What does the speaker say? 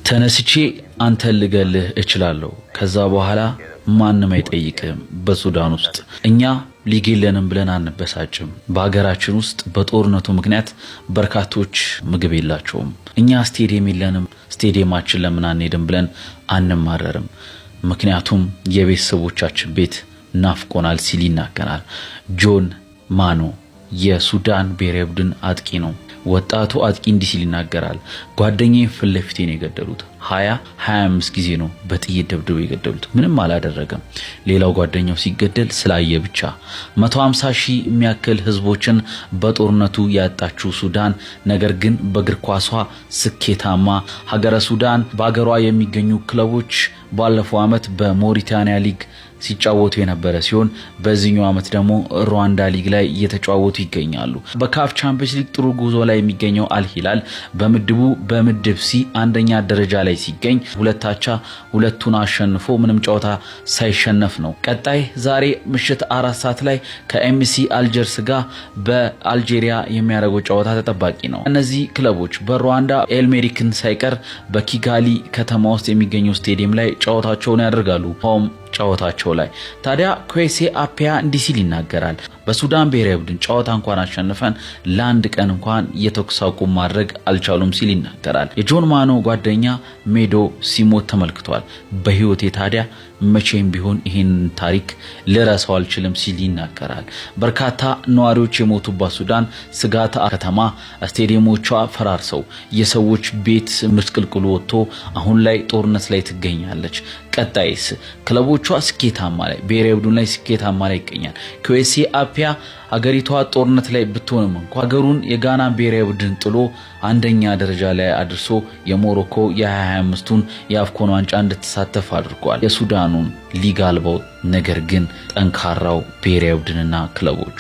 ተነስቼ አንተን ልገልህ እችላለሁ ከዛ በኋላ ማንንም አይጠይቅም። በሱዳን ውስጥ እኛ ሊግ የለንም ብለን አንበሳጭም። በሀገራችን ውስጥ በጦርነቱ ምክንያት በርካቶች ምግብ የላቸውም። እኛ ስቴዲየም የለንም፣ ስቴዲየማችን ለምን አንሄድም ብለን አንማረርም። ምክንያቱም የቤተሰቦቻችን ቤት ናፍቆናል ሲል ይናገራል። ጆን ማኖ የሱዳን ብሔራዊ ቡድን አጥቂ ነው። ወጣቱ አጥቂ እንዲህ ሲል ይናገራል። ጓደኛዬ ፊት ለፊቴ ነው የገደሉት። 25 ጊዜ ነው በጥይት ደብድበው የገደሉት። ምንም አላደረገም። ሌላው ጓደኛው ሲገደል ስላየ ብቻ 150 ሺህ የሚያክል ህዝቦችን በጦርነቱ ያጣችው ሱዳን ነገር ግን በእግር ኳሷ ስኬታማ ሀገረ ሱዳን በአገሯ የሚገኙ ክለቦች ባለፈው አመት በሞሪታኒያ ሊግ ሲጫወቱ የነበረ ሲሆን በዚህኛው አመት ደግሞ ሩዋንዳ ሊግ ላይ እየተጫወቱ ይገኛሉ። በካፍ ቻምፒየንስ ሊግ ጥሩ ጉዞ ላይ የሚገኘው አልሂላል በምድቡ በምድብ ሲ አንደኛ ደረጃ ላይ ሲገኝ ሁለታቻ ሁለቱን አሸንፎ ምንም ጨዋታ ሳይሸነፍ ነው። ቀጣይ ዛሬ ምሽት 4 ሰዓት ላይ ከኤምሲ አልጀርስ ጋር በአልጄሪያ የሚያደርገው ጨዋታ ተጠባቂ ነው። እነዚህ ክለቦች በሩዋንዳ ኤልሜሪክን ሳይቀር በኪጋሊ ከተማ ውስጥ የሚገኘው ስቴዲየም ላይ ጨዋታቸውን ያደርጋሉ። ሆም ጨዋታቸው ላይ ታዲያ ኩዌሴ አፒያ እንዲህ ሲል ይናገራል። በሱዳን ብሔራዊ ቡድን ጨዋታ እንኳን አሸንፈን ለአንድ ቀን እንኳን የተኩስ አቁም ማድረግ አልቻሉም ሲል ይናገራል። የጆን ማኖ ጓደኛ ሜዶ ሲሞት ተመልክቷል። በህይወቴ ታዲያ መቼም ቢሆን ይሄን ታሪክ ልረሳው አልችልም ሲል ይናገራል። በርካታ ነዋሪዎች የሞቱባት ሱዳን ስጋት ከተማ ስቴዲየሞቿ ፈራርሰው የሰዎች ቤት ምስቅልቅሉ ወጥቶ አሁን ላይ ጦርነት ላይ ትገኛለች። ቀጣይስ ክለቦቿ ስኬታማ ላይ ብሔራዊ ቡድን ላይ ስኬታማ ላይ ይገኛል። ኩዌሴ አፒያ ሀገሪቷ ጦርነት ላይ ብትሆንም እንኳን ሀገሩን የጋና ብሔራዊ ቡድን ጥሎ አንደኛ ደረጃ ላይ አድርሶ የሞሮኮ የ2025ቱን የአፍኮን ዋንጫ እንድትሳተፍ አድርጓል። የሱዳኑን ሊግ አልባው ነገር ግን ጠንካራው ብሔራዊ ቡድንና ክለቦቹ